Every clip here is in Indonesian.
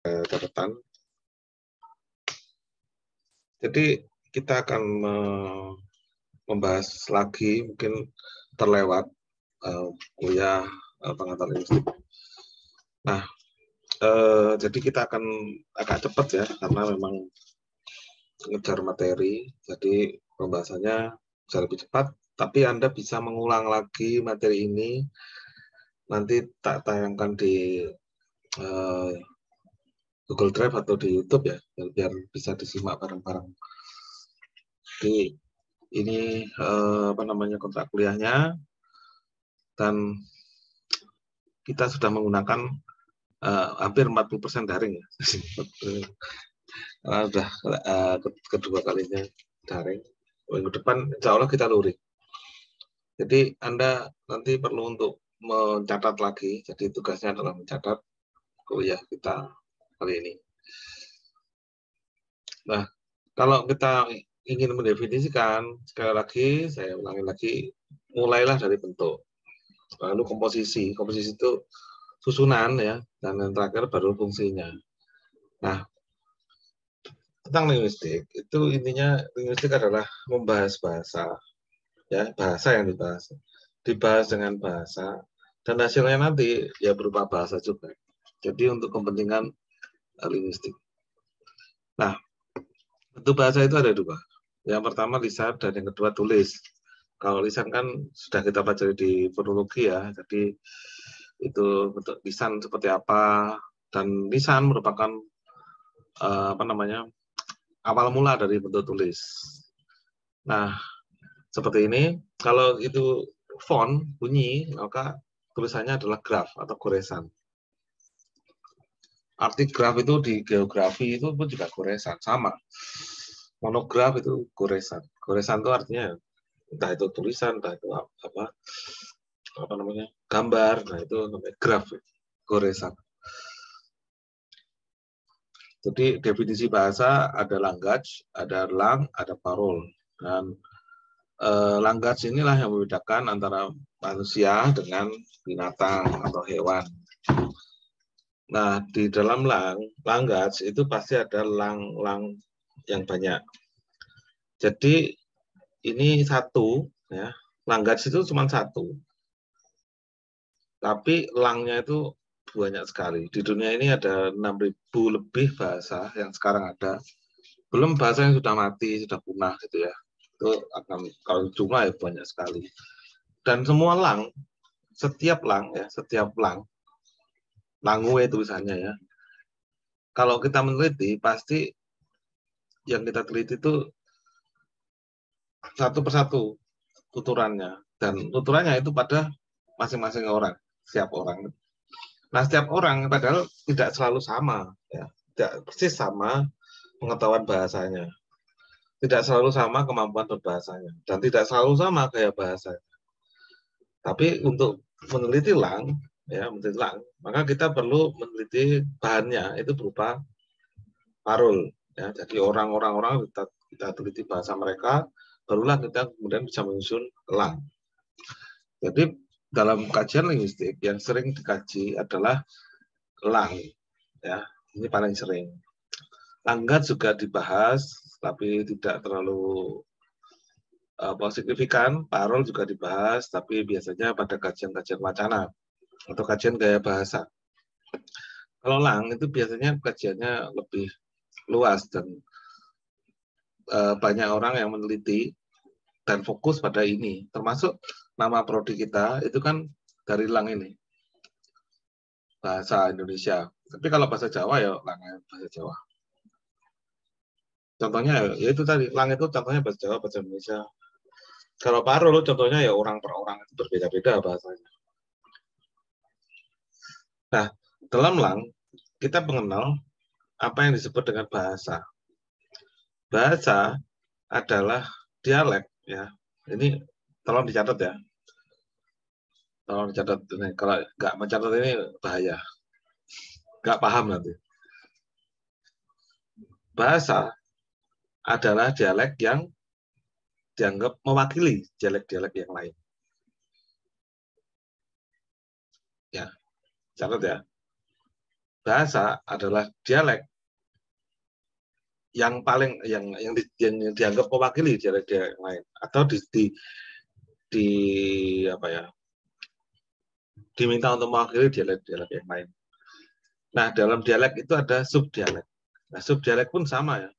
catatan. Jadi kita akan membahas lagi, mungkin terlewat kuliah pengantar linguistik. Nah, jadi kita akan agak cepat ya, karena memang ngejar materi, jadi pembahasannya bisa lebih cepat. Tapi Anda bisa mengulang lagi materi ini, nanti tak tayangkan di Google Drive atau di YouTube ya, biar bisa disimak bareng-bareng. Jadi ini kontrak kuliahnya, dan kita sudah menggunakan hampir 40% daring ya. Sudah kedua kalinya daring. Minggu depan insya Allah kita luring. Jadi Anda nanti perlu untuk mencatat lagi, jadi tugasnya adalah mencatat kuliah kita kali ini. Nah, kalau kita ingin mendefinisikan, sekali lagi saya ulangi lagi, mulailah dari bentuk, lalu komposisi itu susunan ya, dan yang terakhir baru fungsinya. Nah, tentang linguistik itu intinya, linguistik adalah membahas bahasa ya, bahasa yang dibahas dengan bahasa, dan hasilnya nanti ya berupa bahasa juga. Jadi untuk kepentingan linguistik. Nah, bentuk bahasa itu ada dua. Yang pertama lisan dan yang kedua tulis. Kalau lisan kan sudah kita pelajari di fonologi ya, jadi itu bentuk lisan seperti apa, dan lisan merupakan awal mula dari bentuk tulis. Nah, seperti ini, kalau itu font bunyi, maka tulisannya adalah graf atau goresan. Arti graf itu di geografi itu pun juga goresan, sama. Monograf itu goresan. Goresan itu artinya entah itu tulisan, entah itu gambar, nah itu namanya graf, goresan. Jadi definisi bahasa ada language, ada lang, ada parol. Dan language inilah yang membedakan antara manusia dengan binatang atau hewan. Nah, di dalam language itu pasti ada lang yang banyak. Jadi ini satu ya, language itu cuma satu. Tapi langnya itu banyak sekali. Di dunia ini ada 6.000 lebih bahasa yang sekarang ada. Belum bahasa yang sudah mati, sudah punah gitu ya. Itu akan, kalau jumlah ya banyak sekali. Dan semua setiap lang, langue tulisannya ya. Kalau kita meneliti, pasti yang kita teliti itu satu persatu tuturannya. Dan tuturannya itu pada masing-masing orang, setiap orang. Nah, setiap orang padahal tidak selalu sama, ya. Tidak persis sama pengetahuan bahasanya. Tidak selalu sama kemampuan berbahasanya. Dan tidak selalu sama gaya bahasanya. Tapi untuk meneliti lang, maka kita perlu meneliti bahannya, itu berupa parul. Ya. Jadi orang-orang kita teliti bahasa mereka, barulah kita kemudian bisa menyusun lang. Jadi dalam kajian linguistik yang sering dikaji adalah lang, ya, ini paling sering. Language juga dibahas, tapi tidak terlalu signifikan. Parol juga dibahas, tapi biasanya pada kajian-kajian wacana atau kajian gaya bahasa. Kalau lang itu biasanya kajiannya lebih luas dan banyak orang yang meneliti dan fokus pada ini, termasuk nama prodi kita itu kan dari lang ini, bahasa Indonesia. Tapi kalau bahasa Jawa ya langnya bahasa Jawa. Contohnya ya itu tadi, lang itu contohnya bahasa Jawa, bahasa Indonesia. Kalau parol contohnya ya orang per orang itu berbeda-beda bahasanya. Nah, dalam lang kita mengenal apa yang disebut dengan bahasa. Bahasa adalah dialek ya. Ini tolong dicatat ya. Tolong dicatat ini. Kalau nggak mencatat ini bahaya. Nggak paham nanti. Bahasa adalah dialek yang dianggap mewakili dialek-dialek yang lain. Ya, catat ya. bahasa adalah dialek yang paling yang dianggap mewakili dialek-dialek lain atau di apa ya, diminta untuk mewakili dialek-dialek yang lain. Nah, dalam dialek itu ada subdialek. Nah, subdialek pun sama ya.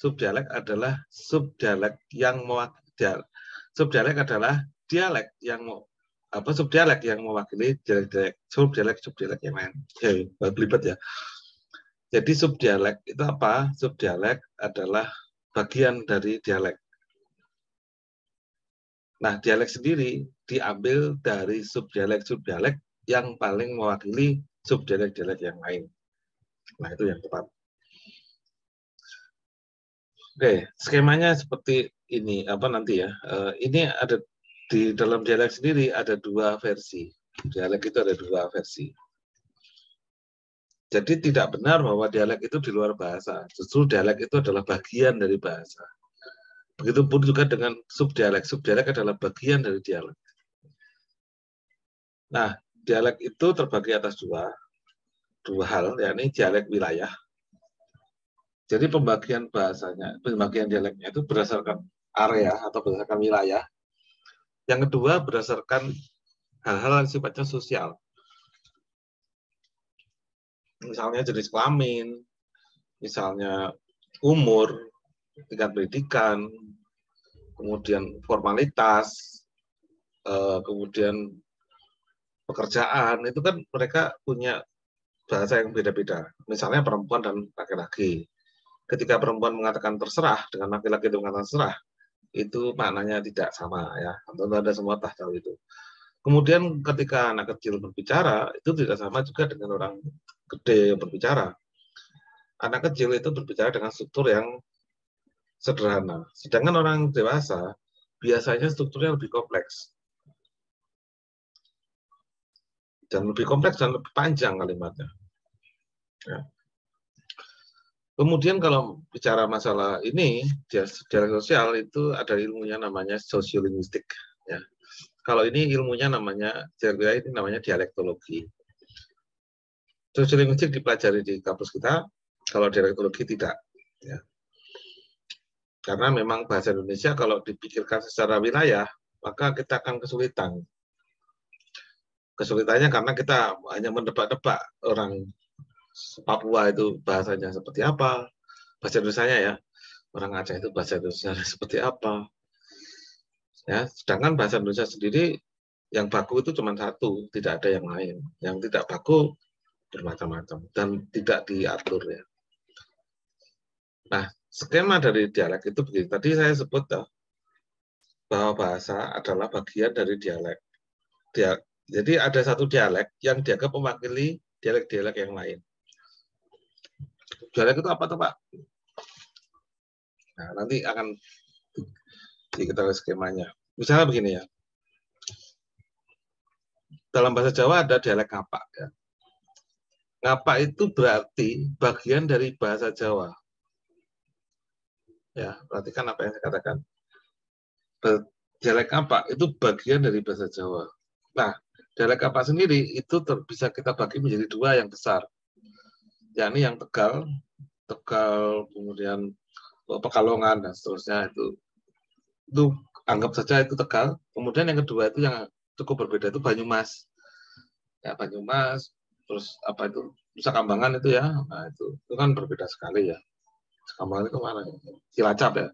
Subdialek adalah subdialek yang mewakili, subdialek adalah dialek yang subdialek yang mewakili dialek subdialek yang lain. Ya, belibet ya. Jadi subdialek itu apa? Subdialek adalah bagian dari dialek. Nah, dialek sendiri diambil dari subdialek-subdialek yang paling mewakili subdialek-dialek yang lain. Nah, itu yang tepat. Oke, skemanya seperti ini, nanti ya. Ini ada di dalam dialek sendiri ada dua versi. Dialek itu ada dua versi. Jadi tidak benar bahwa dialek itu di luar bahasa. Justru dialek itu adalah bagian dari bahasa. Begitupun juga dengan subdialek. Subdialek adalah bagian dari dialek. Nah, dialek itu terbagi atas dua hal, yakni dialek wilayah. Jadi pembagian bahasanya, pembagian dialeknya itu berdasarkan area atau berdasarkan wilayah. Yang kedua berdasarkan hal-hal yang sifatnya sosial. Misalnya jenis kelamin, misalnya umur, tingkat pendidikan, kemudian formalitas, kemudian pekerjaan, itu kan mereka punya bahasa yang beda-beda. Misalnya perempuan dan laki-laki. Ketika perempuan mengatakan terserah dengan laki-laki itu mengatakan terserah, itu maknanya tidak sama ya. Tentu Anda semua tahu itu. Kemudian ketika anak kecil berbicara, itu tidak sama juga dengan orang gede yang berbicara. Anak kecil itu berbicara dengan struktur yang sederhana. Sedangkan orang dewasa biasanya strukturnya lebih kompleks. Dan lebih kompleks dan lebih panjang kalimatnya. Ya. Kemudian kalau bicara masalah ini, dialek sosial itu ada ilmunya namanya sosiolinguistik. Ya. Kalau ini ilmunya namanya dialektologi. Sosiolinguistik dipelajari di kampus kita, kalau dialektologi tidak. Ya. Karena memang bahasa Indonesia kalau dipikirkan secara wilayah, maka kita akan kesulitan. Kesulitannya karena kita hanya menebak-nebak orang Papua itu bahasanya seperti apa, bahasa Indonesianya ya, orang Aceh itu bahasa Indonesia seperti apa. Ya, sedangkan bahasa Indonesia sendiri yang baku itu cuma satu, tidak ada yang lain. Yang tidak baku bermacam-macam dan tidak diatur ya. Nah, skema dari dialek itu begini. Tadi saya sebut bahwa bahasa adalah bagian dari dialek. Jadi ada satu dialek yang dianggap mewakili dialek-dialek yang lain. Dialek itu apa tuh Pak? Nah, nanti akan diketahui skemanya. Misalnya begini ya. Dalam bahasa Jawa ada dialek ngapak ya. Ngapak itu berarti bagian dari bahasa Jawa. Ya, perhatikan apa yang saya katakan. Dialek ngapak itu bagian dari bahasa Jawa. Nah, dialek ngapak sendiri itu bisa kita bagi menjadi dua yang besar. Yakni yang Tegal, kemudian Pekalongan dan seterusnya itu anggap saja itu Tegal. Kemudian yang kedua itu yang cukup berbeda itu Banyumas. Ya, Banyumas, terus apa itu Nusa Kambangan itu ya. Nah, itu kan berbeda sekali ya. Nusa Kambangan itu mana? Cilacap ya.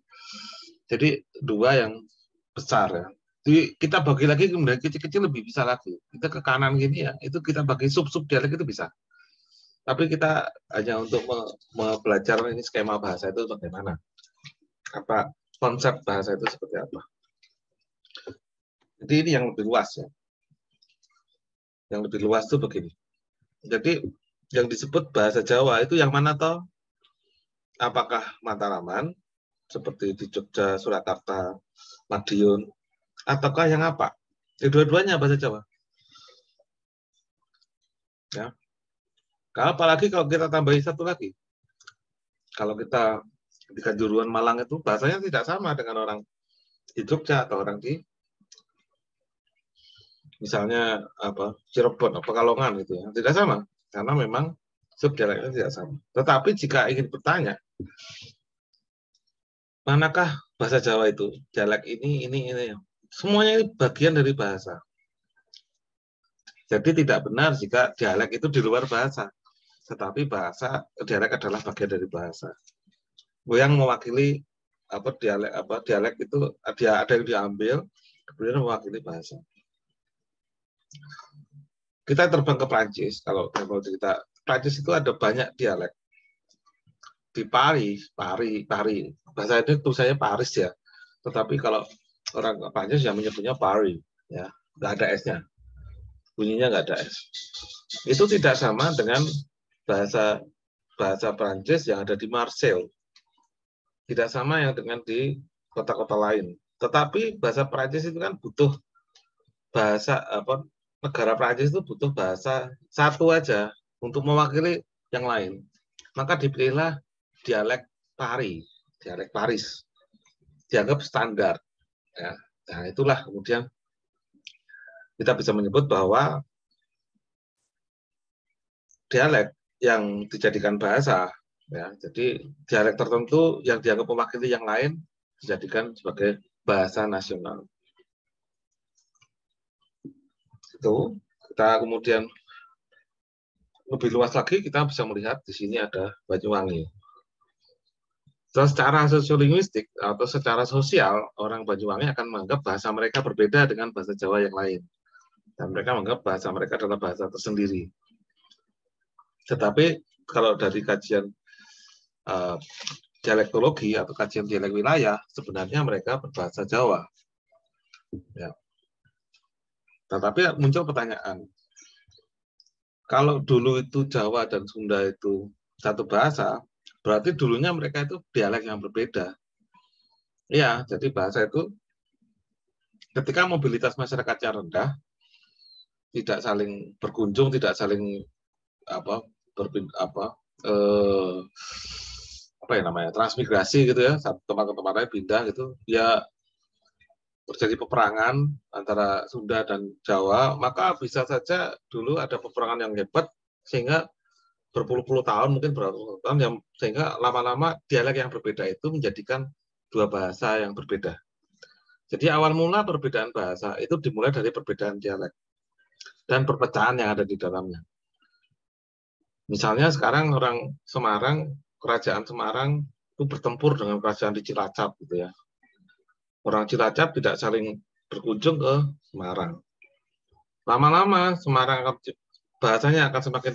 Jadi dua yang besar ya. Jadi kita bagi lagi kemudian kecil-kecil lebih bisa lagi. Kita ke kanan gini ya, itu kita bagi sub-sub dialek itu bisa. Tapi kita hanya untuk belajar ini skema bahasa itu bagaimana. Apa konsep bahasa itu seperti apa. Jadi ini yang lebih luas ya. Yang lebih luas itu begini. Jadi yang disebut bahasa Jawa itu yang mana toh? Apakah Mataraman seperti di Jogja, Surakarta, Madiun, ataukah yang apa? Dua-duanya bahasa Jawa. Ya. Apalagi kalau kita tambahin satu lagi. Kalau kita di Kanjuruhan Malang itu bahasanya tidak sama dengan orang di Jogja atau orang di misalnya Cirebon, Pekalongan gitu ya. Tidak sama karena memang Subdialeknya tidak sama. Tetapi jika ingin bertanya, manakah bahasa Jawa itu? Dialek ini. Semuanya ini bagian dari bahasa. Jadi tidak benar jika dialek itu di luar bahasa. Tetapi dialek adalah bagian dari bahasa. Yang mewakili dialek itu ada yang diambil, kemudian mewakili bahasa. Kita terbang ke Prancis, kalau mau cerita, Prancis itu ada banyak dialek. Di Paris, bahasa ini tulisannya Paris ya. Tetapi kalau orang Prancis yang menyebutnya Paris, ya, nggak ada S-nya, bunyinya nggak ada S. Itu tidak sama dengan bahasa Prancis yang ada di Marseille. Tidak sama yang dengan di kota-kota lain. Tetapi bahasa Prancis itu kan butuh negara Prancis itu butuh bahasa satu aja untuk mewakili yang lain. Maka dipilihlah dialek Paris. Dianggap standar. Ya. Nah, itulah kemudian kita bisa menyebut bahwa dialek yang dijadikan bahasa, ya, jadi dialek tertentu yang dianggap mewakili yang lain dijadikan sebagai bahasa nasional. Itu kita kemudian lebih luas lagi kita bisa melihat di sini ada Banyuwangi. Secara sosiolinguistik atau secara sosial, orang Banyuwangi akan menganggap bahasa mereka berbeda dengan bahasa Jawa yang lain. Dan mereka menganggap bahasa mereka adalah bahasa tersendiri. Tetapi kalau dari kajian dialektologi atau kajian dialek wilayah, sebenarnya mereka berbahasa Jawa. Ya. Tetapi muncul pertanyaan, kalau dulu itu Jawa dan Sunda itu satu bahasa, berarti dulunya mereka itu dialek yang berbeda. Ya, jadi bahasa itu ketika mobilitas masyarakatnya rendah, tidak saling berkunjung, tidak saling transmigrasi gitu ya, satu tempat ke tempat lain pindah gitu, ya terjadi peperangan antara Sunda dan Jawa, maka bisa saja dulu ada peperangan yang hebat sehingga berpuluh-puluh tahun, mungkin berpuluh tahun, yang sehingga lama-lama dialek yang berbeda itu menjadikan dua bahasa yang berbeda. Jadi awal mula perbedaan bahasa itu dimulai dari perbedaan dialek dan perpecahan yang ada di dalamnya. Misalnya sekarang orang Semarang, kerajaan Semarang itu bertempur dengan kerajaan di Cilacap gitu ya. Orang Cilacap tidak saling berkunjung ke Semarang. Lama-lama Semarang bahasanya akan semakin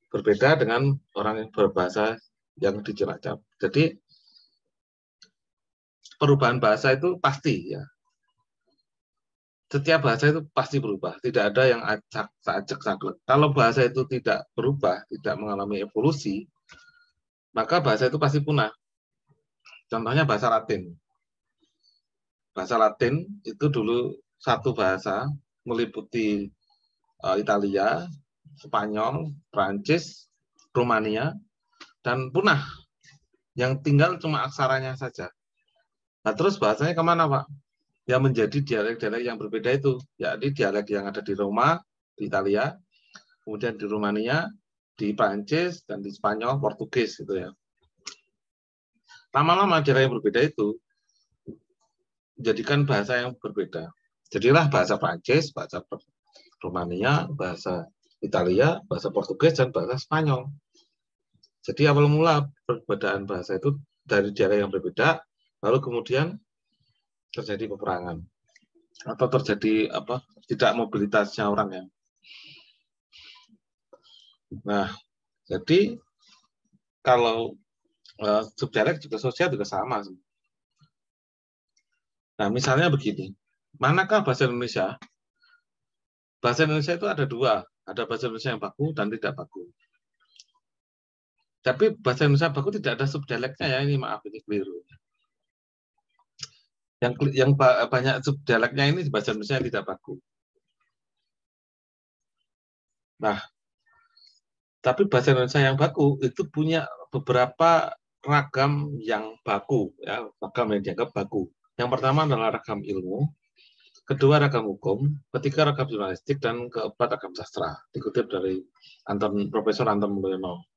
berbeda dengan orang yang berbahasa yang di Cilacap. Jadi perubahan bahasa itu pasti ya. Setiap bahasa itu pasti berubah. Tidak ada yang acak-saklek. Kalau bahasa itu tidak berubah, tidak mengalami evolusi, maka bahasa itu pasti punah. Contohnya bahasa Latin. Bahasa Latin itu dulu satu bahasa meliputi Italia, Spanyol, Prancis, Rumania, dan punah. Yang tinggal cuma aksaranya saja. Nah, terus bahasanya kemana, Pak? Yang menjadi dialek-dialek yang berbeda itu, yakni dialek yang ada di Roma, di Italia, kemudian di Rumania, di Prancis, dan di Spanyol, Portugis gitu ya. Lama-lama dialek yang berbeda itu menjadikan bahasa yang berbeda. Jadilah bahasa Prancis, bahasa Rumania, bahasa Italia, bahasa Portugis, dan bahasa Spanyol. Jadi awal mula perbedaan bahasa itu dari dialek yang berbeda, lalu kemudian terjadi peperangan atau terjadi tidak mobilitasnya orang ya. Nah, jadi kalau subdialek juga sosial juga sama. Nah, misalnya begini, manakah bahasa Indonesia? Bahasa Indonesia itu ada dua, ada bahasa Indonesia yang baku dan tidak baku. Tapi bahasa Indonesia baku tidak ada subdialeknya ya, ini maaf ini keliru. Yang banyak subdialeknya ini di bahasa Indonesia yang tidak baku. Nah, tapi bahasa Indonesia yang baku itu punya beberapa ragam yang baku, ya, ragam yang dianggap baku. Yang pertama adalah ragam ilmu, kedua ragam hukum, ketiga ragam jurnalistik, dan keempat ragam sastra. Dikutip dari Profesor Anton Mulyono.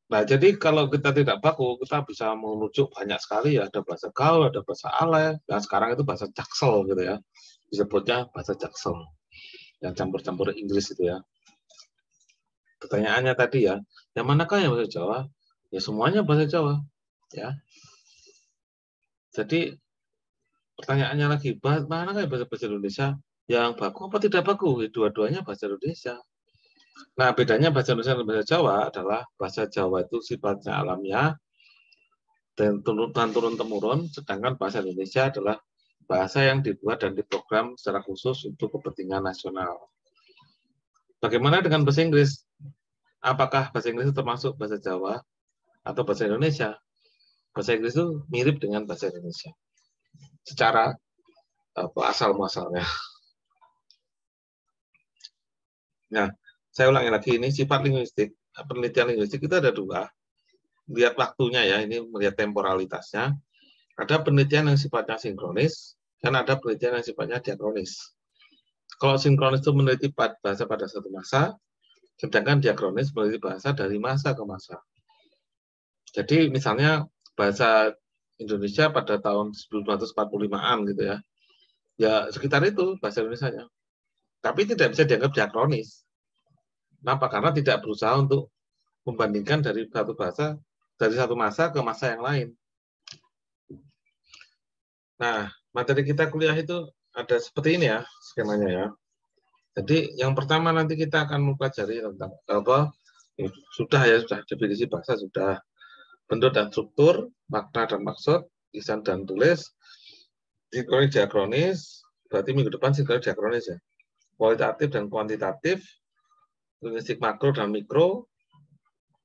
Nah, jadi kalau kita tidak baku, kita bisa merujuk banyak sekali ya. Ada bahasa gaul, ada bahasa alay, dan sekarang itu bahasa jaksel gitu ya. Disebutnya bahasa jaksel. Yang campur-campur Inggris itu ya. Pertanyaannya tadi ya, yang manakah yang bahasa Jawa? Ya semuanya bahasa Jawa. Ya. Jadi pertanyaannya lagi, manakah yang bahasa Indonesia? Yang baku apa tidak baku? Dua-duanya bahasa Indonesia. Nah, bedanya bahasa Indonesia dan bahasa Jawa adalah bahasa Jawa itu sifatnya alamiah dan turun-temurun, sedangkan bahasa Indonesia adalah bahasa yang dibuat dan diprogram secara khusus untuk kepentingan nasional. Bagaimana dengan bahasa Inggris? Apakah bahasa Inggris itu termasuk bahasa Jawa atau bahasa Indonesia? Bahasa Inggris itu mirip dengan bahasa Indonesia secara asal-muasalnya. Nah, saya ulangi lagi, ini sifat linguistik, penelitian linguistik itu ada dua. Lihat waktunya ya, ini melihat temporalitasnya. Ada penelitian yang sifatnya sinkronis, dan ada penelitian yang sifatnya diakronis. Kalau sinkronis itu meneliti bahasa pada satu masa, sedangkan diakronis meneliti bahasa dari masa ke masa. Jadi misalnya bahasa Indonesia pada tahun 1945-an gitu ya, ya sekitar itu bahasa Indonesianya. Tapi tidak bisa dianggap diakronis. Kenapa? Karena tidak berusaha untuk membandingkan dari satu bahasa, dari satu masa ke masa yang lain. Nah, materi kita kuliah itu ada seperti ini ya, skemanya ya. Jadi yang pertama nanti kita akan mempelajari tentang apa? Sudah definisi bahasa sudah, bentuk dan struktur, makna dan maksud, lisan dan tulis, sinkronis diakronis, berarti minggu depan sinkronis diakronis ya. Kualitatif dan kuantitatif, linguistik makro dan mikro,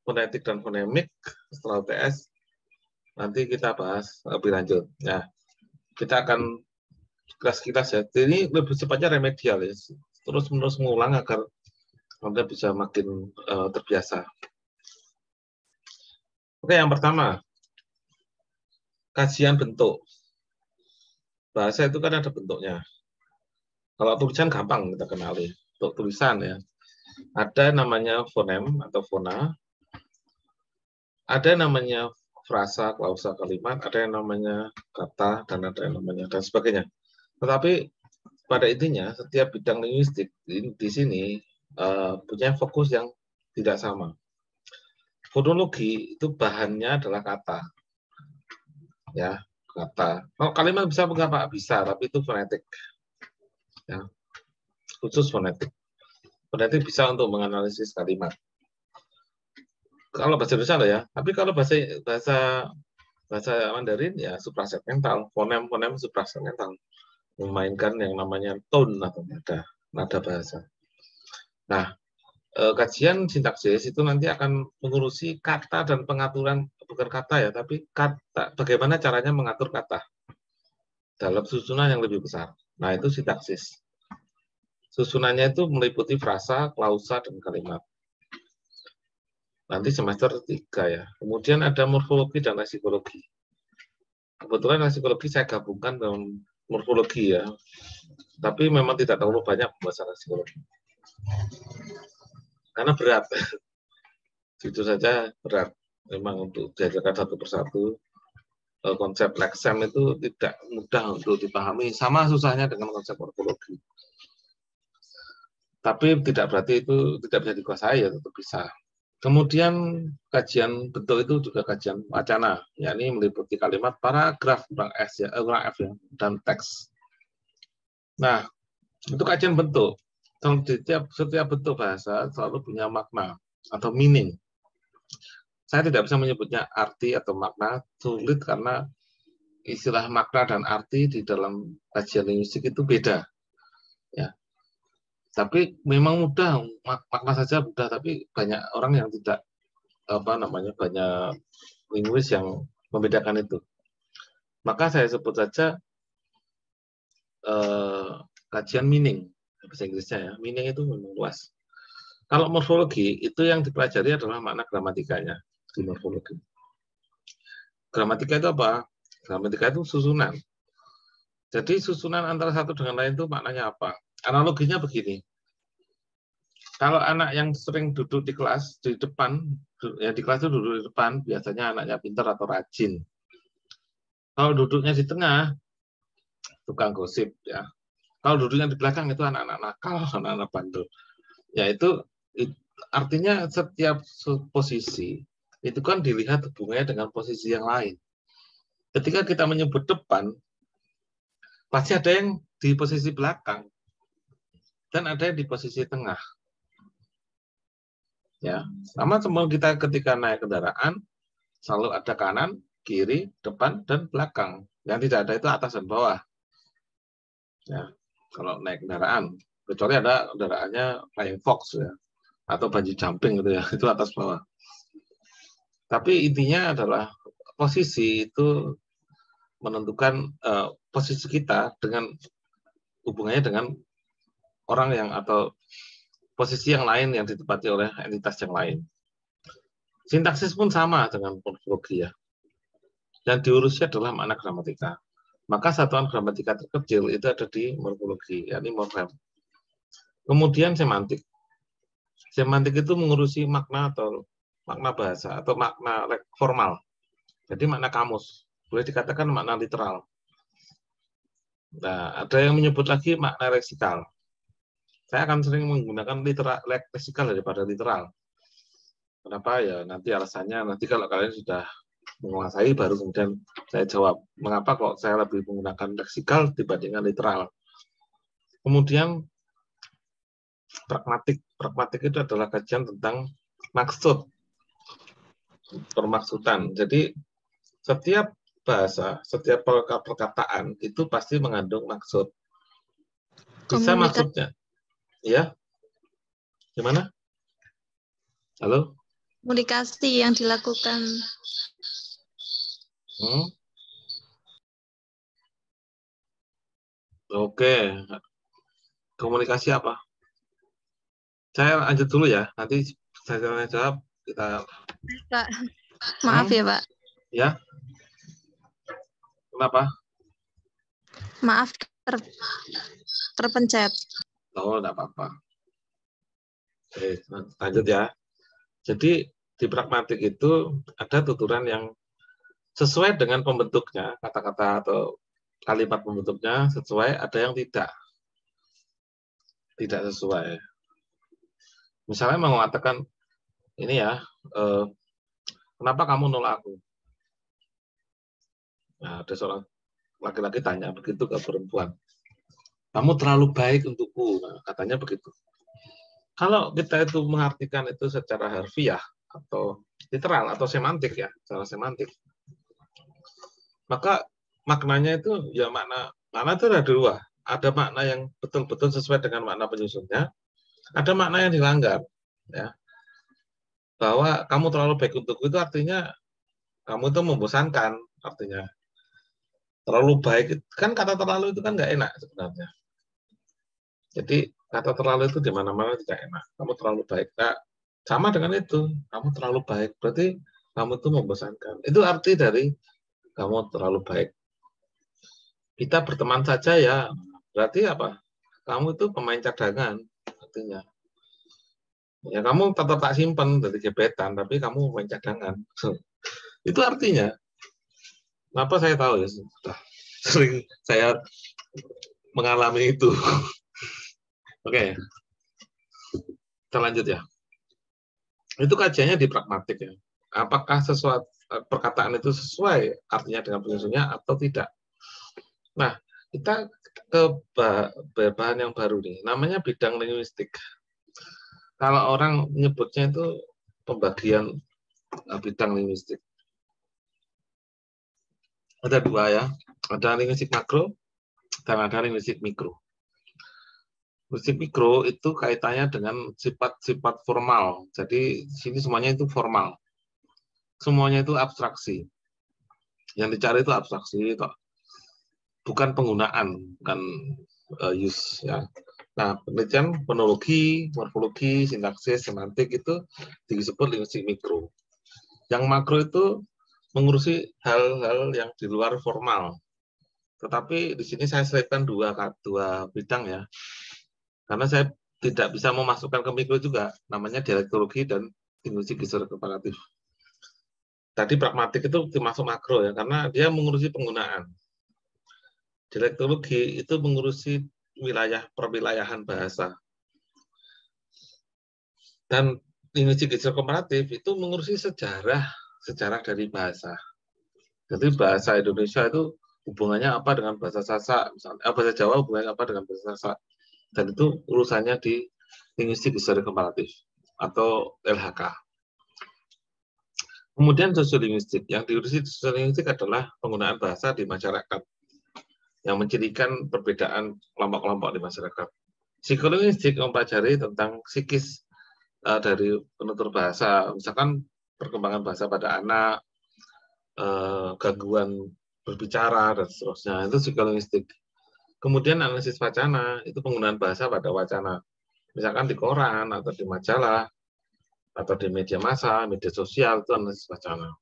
fonetik dan fonemik, setelah UTS nanti kita bahas lebih lanjut. Nah, kita akan kilas-kilas ya. Ini lebih cepatnya remedial ya. Terus-menerus mengulang agar Anda bisa makin terbiasa. Oke, yang pertama, kajian bentuk. Bahasa itu kan ada bentuknya. Kalau tulisan gampang kita kenali. Untuk tulisan ya, ada namanya fonem atau fona, ada namanya frasa, klausa, kalimat, ada yang namanya kata, dan ada yang namanya dan sebagainya. Tetapi pada intinya setiap bidang linguistik di sini punya fokus yang tidak sama. Fonologi itu bahannya adalah kata, ya kata. Kalau kalimat bisa apa? Bisa, tapi itu fonetik, ya khusus fonetik. Fonetik bisa untuk menganalisis kalimat. Kalau bahasa Indonesia ada ya, tapi kalau bahasa Mandarin ya suprasegmental, fonem suprasegmental, memainkan yang namanya tone atau nada bahasa. Nah, kajian sintaksis itu nanti akan mengurusi kata dan pengaturan, bukan kata ya, tapi kata, bagaimana caranya mengatur kata dalam susunan yang lebih besar. Nah, itu sintaksis. Susunannya itu meliputi frasa, klausa, dan kalimat. Nanti semester 3 ya. Kemudian ada morfologi dan leksikologi. Kebetulan leksikologi saya gabungkan dengan morfologi ya. Tapi memang tidak terlalu banyak pembahasan leksikologi. Karena berat. Jujur saja berat. Memang untuk diajarkan satu persatu. Konsep leksem itu tidak mudah untuk dipahami. Sama susahnya dengan konsep morfologi. Tapi tidak berarti itu tidak bisa dikuasai ya, tetap bisa. Kemudian kajian bentuk itu juga kajian wacana, yakni meliputi kalimat, paragraf, kurang F ya, dan teks. Nah, itu kajian bentuk. Setiap bentuk bahasa selalu punya makna atau meaning. Saya tidak bisa menyebutnya arti atau makna, sulit karena istilah makna dan arti di dalam kajian linguistik itu beda. Ya. Tapi memang mudah, makna saja mudah, tapi banyak orang yang tidak banyak linguis yang membedakan itu. Maka saya sebut saja kajian meaning, bahasa Inggrisnya ya. Meaning itu memang luas. Kalau morfologi itu yang dipelajari adalah makna gramatikanya di morfologi. Gramatika itu apa? Gramatika itu susunan. Jadi susunan antara satu dengan lain itu maknanya apa? Analoginya begini. Kalau anak yang sering duduk di kelas di depan, ya di kelas itu duduk di depan, biasanya anaknya pintar atau rajin. Kalau duduknya di tengah, tukang gosip ya. Kalau duduknya di belakang itu anak-anak nakal, anak-anak bandel. Ya itu artinya setiap posisi itu kan dilihat hubungannya dengan posisi yang lain. Ketika kita menyebut depan, pasti ada yang di posisi belakang dan ada yang di posisi tengah. Ya, sama kita ketika naik kendaraan selalu ada kanan, kiri, depan, dan belakang. Yang tidak ada itu atas dan bawah. Ya, kalau naik kendaraan, kecuali ada kendaraannya flying fox ya, atau bungee jumping gitu ya, itu atas bawah. Tapi intinya adalah posisi itu menentukan posisi kita dengan hubungannya dengan orang yang atau posisi yang lain yang ditempati oleh entitas yang lain. Sintaksis pun sama dengan morfologi ya. Dan diurusnya adalah makna gramatika. Maka satuan gramatika terkecil itu ada di morfologi, yakni morfem. Kemudian semantik. Semantik itu mengurusi makna atau makna bahasa atau makna formal. Jadi makna kamus. Boleh dikatakan makna literal. Nah, ada yang menyebut lagi makna leksikal. Saya akan sering menggunakan leksikal daripada literal. Kenapa ya? Nanti alasannya nanti kalau kalian sudah menguasai baru kemudian saya jawab mengapa kok saya lebih menggunakan leksikal dibandingkan literal. Kemudian pragmatik. Pragmatik itu adalah kajian tentang maksud, permaksudan. Jadi setiap bahasa, setiap perkataan itu pasti mengandung maksud. Bisa maksudnya, ya? Gimana? Halo? Komunikasi yang dilakukan. Oke. Komunikasi apa? Saya lanjut dulu ya. Nanti saya jawab kita. Pak, maaf ya Pak. Ya. Kenapa? Maaf terpencet. Oh, enggak apa-apa. Oke, lanjut ya. Jadi di pragmatik itu ada tuturan yang sesuai dengan pembentuknya, kata-kata atau kalimat pembentuknya sesuai, ada yang tidak sesuai. Misalnya mengatakan ini ya, kenapa kamu nolak aku? Nah, ada seorang laki-laki tanya begitu ke perempuan, kamu terlalu baik untukku, nah, katanya begitu. Kalau kita itu mengartikan itu secara harfiah atau literal atau semantik ya, secara semantik, maka maknanya itu ya makna itu ada dua. Ada makna yang betul-betul sesuai dengan makna penyusunnya, ada makna yang dilanggar. Ya, bahwa kamu terlalu baik untukku itu artinya kamu itu membosankan, artinya terlalu baik kan kata terlalu itu kan nggak enak sebenarnya. Jadi kata terlalu itu di mana-mana tidak enak. Kamu terlalu baik. Nah, sama dengan itu, kamu terlalu baik berarti kamu itu membosankan. Itu arti dari kamu terlalu baik. Kita berteman saja ya, berarti apa? Kamu itu pemain cadangan, artinya. Ya kamu tetap tak simpen dari gebetan, tapi kamu pemain cadangan. Itu artinya. Kenapa saya tahu ya? Sudah sering saya mengalami itu. Oke, kita lanjut ya. Itu kajiannya di pragmatik ya. Apakah sesuatu perkataan itu sesuai artinya dengan penyusunnya atau tidak? Nah, kita ke bahan yang baru nih, namanya bidang linguistik. Kalau orang menyebutnya itu pembagian bidang linguistik. Ada dua ya, ada linguistik makro dan ada linguistik mikro. Linguistik mikro itu kaitannya dengan sifat-sifat formal. Jadi sini semuanya itu formal. Semuanya itu abstraksi. Yang dicari itu abstraksi, bukan penggunaan, bukan use ya. Nah, penelitian fonologi, morfologi, sintaksis, semantik itu disebut linguistik mikro. Yang makro itu mengurusi hal-hal yang di luar formal. Tetapi di sini saya selipkan dua bidang ya, karena saya tidak bisa memasukkan ke mikro juga, namanya dialektologi dan linguistik gestur komparatif. Tadi pragmatik itu termasuk makro ya, karena dia mengurusi penggunaan. Dialektologi itu mengurusi wilayah perwilayahan bahasa. Dan linguistik gestur komparatif itu mengurusi sejarah dari bahasa. Jadi bahasa Indonesia itu hubungannya apa dengan bahasa Sasak, misalnya bahasa Jawa hubungannya apa dengan bahasa Sasak. Dan itu urusannya di linguistik gestur komparatif atau LHK. Kemudian sosiolinguistik, yang diurusi sosiolinguistik adalah penggunaan bahasa di masyarakat yang mencirikan perbedaan kelompok-kelompok di masyarakat. Psikolinguistik mempelajari tentang psikis dari penutur bahasa, misalkan perkembangan bahasa pada anak, gangguan berbicara, dan seterusnya. Itu psikolinguistik. Kemudian analisis wacana, itu penggunaan bahasa pada wacana. Misalkan di koran, atau di majalah, atau di media massa, media sosial, itu analisis wacana.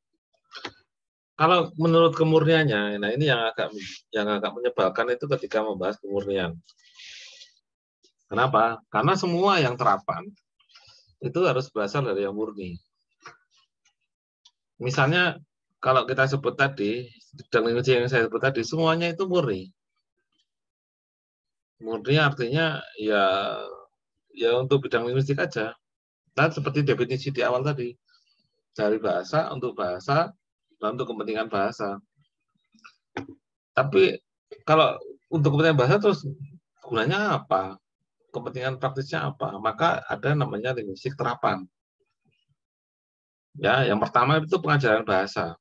Kalau menurut kemurniannya, nah ini yang agak menyebalkan itu ketika membahas kemurnian. Kenapa? Karena semua yang terapan itu harus berasal dari yang murni. Misalnya kalau kita sebut tadi, bidang linguistik yang saya sebut tadi, semuanya itu murni. Murni artinya ya untuk bidang linguistik aja. Dan seperti definisi di awal tadi, dari bahasa untuk bahasa dan untuk kepentingan bahasa. Tapi kalau untuk kepentingan bahasa terus gunanya apa? Kepentingan praktisnya apa? Maka ada namanya linguistik terapan. Ya, yang pertama itu pengajaran bahasa.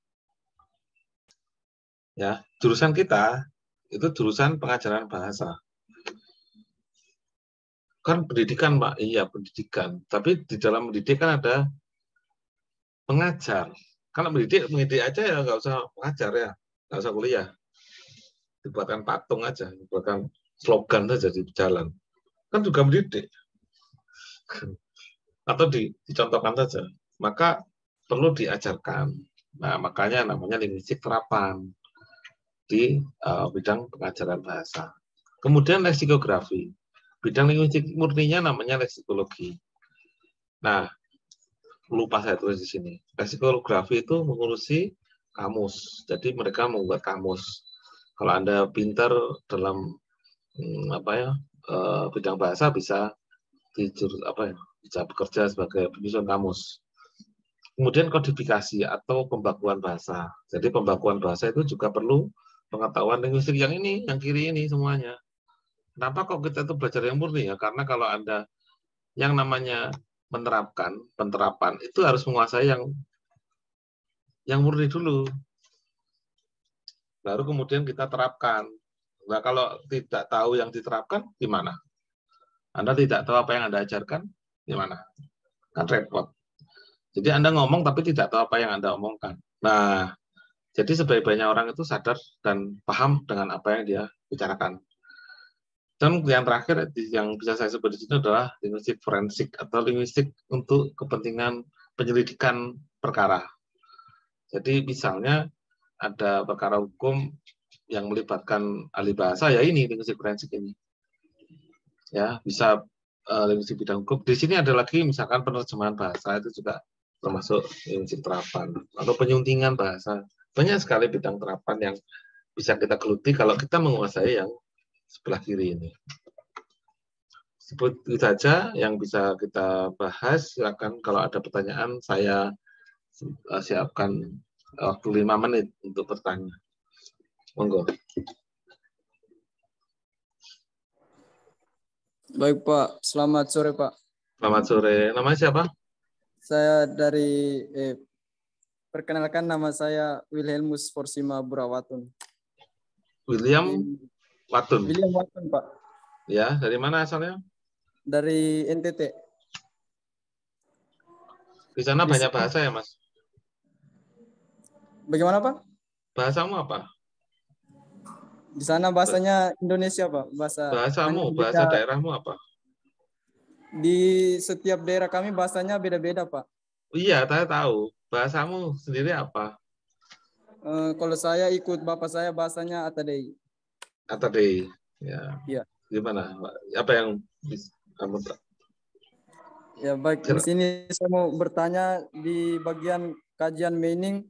Ya, jurusan kita itu jurusan pengajaran bahasa. Kan pendidikan, Pak. Iya, pendidikan. Tapi di dalam pendidikan ada pengajar. Kalau mendidik aja ya nggak usah pengajar ya, nggak usah kuliah. Dibuatkan patung aja, dibuatkan slogan saja di jalan. Kan juga mendidik. Atau dicontohkan saja. Maka perlu diajarkan. Nah, makanya namanya linguistik terapan di bidang pengajaran bahasa. Kemudian leksikografi. Bidang linguistik murninya namanya leksikologi. Nah, lupa saya tulis di sini. Leksikolografi itu mengurusi kamus. Jadi mereka membuat kamus. Kalau Anda pintar dalam bidang bahasa bisa bisa bekerja sebagai penyusun kamus. Kemudian kodifikasi atau pembakuan bahasa. Jadi pembakuan bahasa itu juga perlu pengetahuan linguistik yang ini, yang kiri ini semuanya. Kenapa kok kita itu belajar yang murni ya? Karena kalau Anda yang namanya penerapan itu harus menguasai yang murni dulu. Baru kemudian kita terapkan. Nah, kalau tidak tahu yang diterapkan, gimana? Anda tidak tahu apa yang Anda ajarkan, gimana? Kan repot. Jadi Anda ngomong tapi tidak tahu apa yang Anda omongkan. Nah, jadi sebaik-baiknya orang itu sadar dan paham dengan apa yang dia bicarakan. Dan yang terakhir yang bisa saya sebut di sini adalah linguistik forensik atau linguistik untuk kepentingan penyelidikan perkara. Jadi misalnya ada perkara hukum yang melibatkan ahli bahasa, ya ini linguistik forensik ini. Ya, bisa linguistik bidang hukum. Di sini ada lagi misalkan penerjemahan bahasa, itu juga termasuk linguistik terapan atau penyuntingan bahasa. Banyak sekali bidang terapan yang bisa kita geluti kalau kita menguasai yang sebelah kiri ini. Seperti saja yang bisa kita bahas. Silakan kalau ada pertanyaan, saya siapkan waktu 5 menit untuk bertanya. Monggo. Baik Pak, selamat sore Pak. Selamat sore. Namanya siapa? Saya dari perkenalkan, nama saya Wilhelmus Forsima Burawatun. William Watun. William Watun Pak. Ya, dari mana asalnya? Dari NTT. Di sana banyak bahasa ya, Mas? Bagaimana Pak? Bahasamu apa? Di sana bahasanya Indonesia Pak. Bahasamu, bahasa daerahmu apa? Di setiap daerah kami bahasanya beda-beda Pak. Iya, saya tahu. Bahasamu sendiri apa? Kalau saya ikut bapak saya bahasanya Atadei. Atadei. Ya. Iya. Gimana, Pak? Apa yang kamu Ya baik, di sini saya mau bertanya di bagian kajian meaning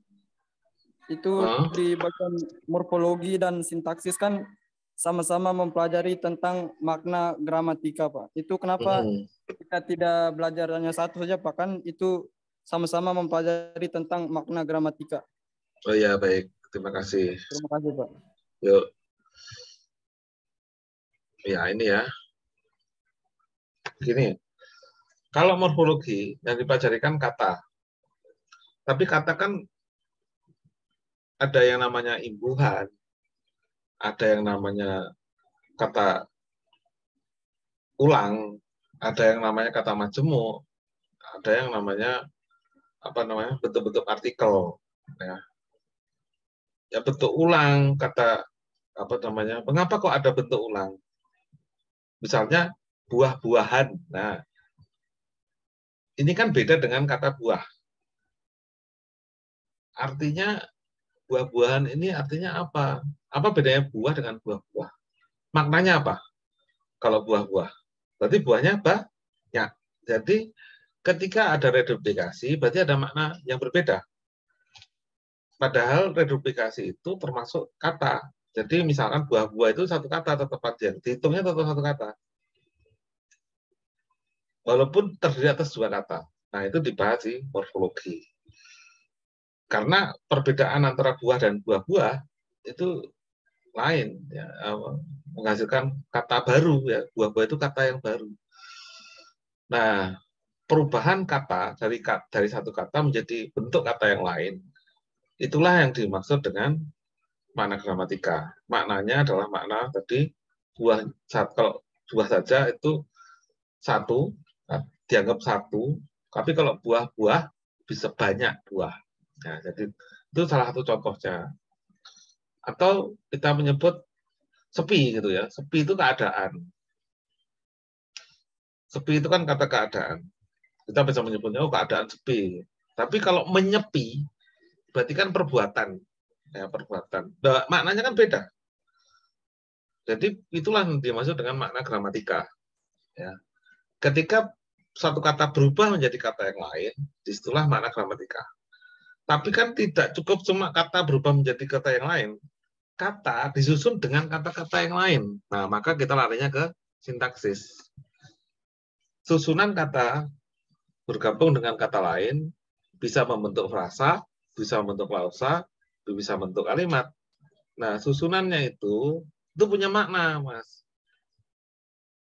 itu di bagian morfologi dan sintaksis kan sama-sama mempelajari tentang makna gramatika, Pak. Itu kenapa kita tidak belajar hanya satu saja, Pak? Kan itu sama-sama mempelajari tentang makna gramatika. Oh ya, baik. Terima kasih. Terima kasih, Pak. Yuk. Ya, ini ya. Gini, kalau morfologi yang dipelajari kan kata. Tapi kata kan ada yang namanya imbuhan, ada yang namanya kata ulang, ada yang namanya kata majemuk, ada yang namanya bentuk-bentuk artikel. Ya bentuk ulang, kata mengapa kok ada bentuk ulang? Misalnya buah-buahan. Nah, ini kan beda dengan kata buah. Artinya buah-buahan ini artinya apa? Apa bedanya buah dengan buah-buah? Maknanya apa? Kalau buah-buah, berarti buahnya banyak. Jadi ketika ada reduplikasi, berarti ada makna yang berbeda. Padahal reduplikasi itu termasuk kata. Jadi misalkan buah-buah itu satu kata tetap aja, dihitungnya tetap satu kata. Walaupun terdiri atas dua kata. Nah, itu dibahas di morfologi. Karena perbedaan antara buah dan buah-buah itu lain, ya, menghasilkan kata baru, ya. Buah-buah itu kata yang baru. Nah, perubahan kata dari satu kata menjadi bentuk kata yang lain, itulah yang dimaksud dengan makna gramatika. Maknanya adalah makna tadi buah, kalau buah saja itu satu, dianggap satu, tapi kalau buah-buah bisa banyak buah. Nah, jadi itu salah satu contohnya. Atau kita menyebut sepi gitu ya. Sepi itu keadaan. Sepi itu kan kata keadaan. Kita bisa menyebutnya keadaan sepi. Tapi kalau menyepi berarti kan perbuatan. Ya, perbuatan. Nah, maknanya kan beda. Jadi itulah yang dimaksud dengan makna gramatika. Ya. Ketika satu kata berubah menjadi kata yang lain, disitulah makna gramatika. Tapi kan tidak cukup cuma kata berubah menjadi kata yang lain. Kata disusun dengan kata-kata yang lain. Nah, maka kita larinya ke sintaksis. Susunan kata bergabung dengan kata lain bisa membentuk frasa, bisa membentuk klausa, bisa membentuk kalimat. Nah, susunannya itu punya makna, Mas.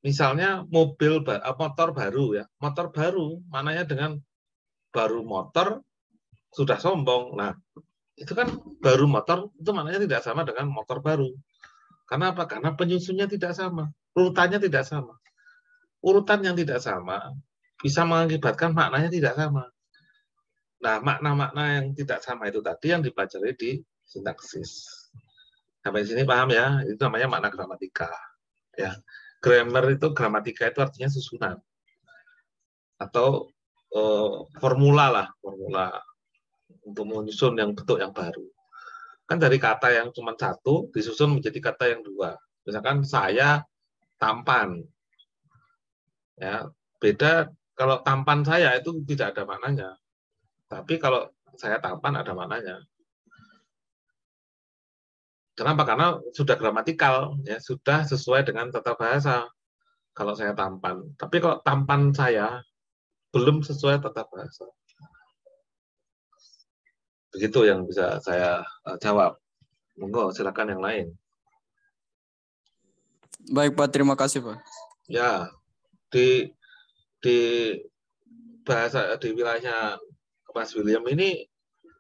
Misalnya motor baru ya. Motor baru maknanya dengan baru motor sudah sombong. Nah, itu kan baru motor itu maknanya tidak sama dengan motor baru. Karena apa? Karena penyusunnya tidak sama, urutannya tidak sama. Urutan yang tidak sama bisa mengakibatkan maknanya tidak sama. Nah, makna-makna yang tidak sama itu tadi yang dipelajari di sintaksis. Sampai sini paham ya? Itu namanya makna gramatika. Ya, grammar itu gramatika itu artinya susunan atau formula untuk menyusun yang bentuk yang baru. Kan dari kata yang cuma satu disusun menjadi kata yang dua. Misalkan saya tampan, ya beda kalau tampan saya itu tidak ada maknanya. Tapi kalau saya tampan ada maknanya. Kenapa? Karena sudah gramatikal, ya sudah sesuai dengan tata bahasa. Kalau saya tampan, tapi kalau tampan saya belum sesuai tata bahasa. Begitu yang bisa saya jawab. Monggo, silakan yang lain. Baik, Pak. Terima kasih, Pak. Ya, di bahasa di wilayahnya Mas William ini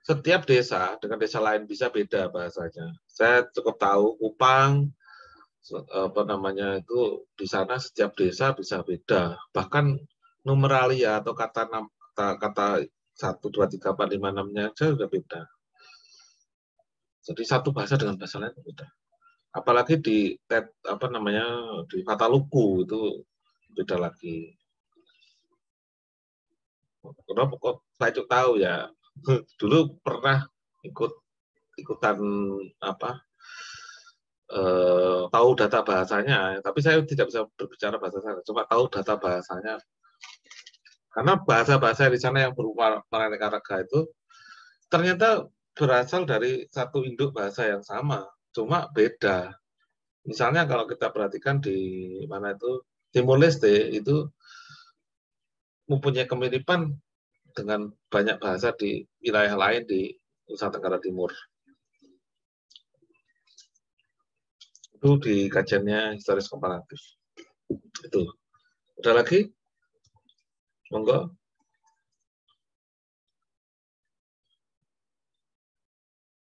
setiap desa dengan desa lain bisa beda bahasanya. Saya cukup tahu Kupang itu di sana setiap desa bisa beda. Bahkan numeralia atau kata 1 2 3 4 5 6-nya aja sudah beda. Jadi satu bahasa dengan bahasa lain beda. Apalagi di di Fataluku itu beda lagi. Kenapa kok saya tahu ya? Dulu pernah ikut ikutan tahu data bahasanya, tapi saya tidak bisa berbicara bahasa sana, cuma tahu data bahasanya. Karena bahasa-bahasa di sana yang berupa maraneka rega itu ternyata berasal dari satu induk bahasa yang sama, cuma beda. Misalnya kalau kita perhatikan di mana itu Timor Leste itu mempunyai kemiripan dengan banyak bahasa di wilayah lain di Nusa Tenggara Timur. Itu di kajiannya historis komparatif. Itu. Ada lagi? Monggo.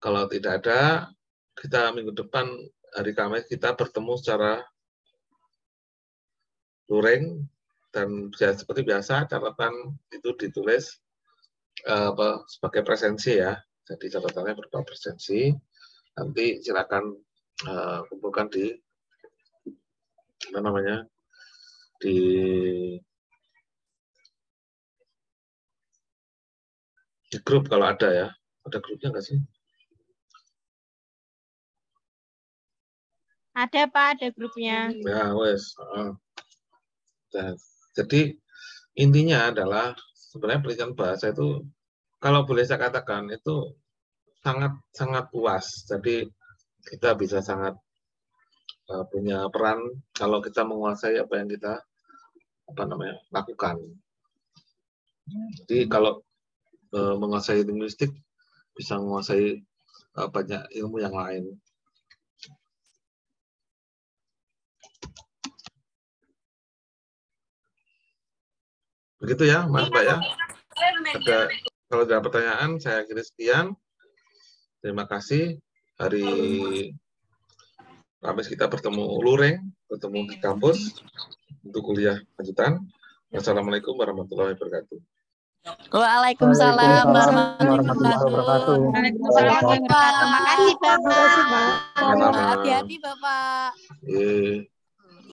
Kalau tidak ada, kita minggu depan hari Kamis kita bertemu secara luring dan seperti biasa catatan itu ditulis sebagai presensi ya. Jadi catatannya berupa presensi. Nanti silakan kumpulkan di di grup kalau ada ya. Ada grupnya nggak sih? Ada Pak, ada grupnya. Ya wes. Jadi intinya adalah sebenarnya penelitian bahasa itu kalau boleh saya katakan itu sangat luas. Jadi kita bisa sangat punya peran kalau kita menguasai apa yang kita lakukan. Jadi kalau menguasai linguistik bisa menguasai banyak ilmu yang lain. Begitu ya, Mas Mbak ya. Kalau ada pertanyaan saya kira sekian. Terima kasih. Hari Kamis kita bertemu luring, bertemu di kampus untuk kuliah lanjutan. Wassalamualaikum warahmatullahi wabarakatuh. Waalaikumsalam warahmatullahi wabarakatuh. Waalaikumsalam warahmatullahi wabarakatuh. Terima kasih Bapak. Sama-sama. Hati-hati Bapak.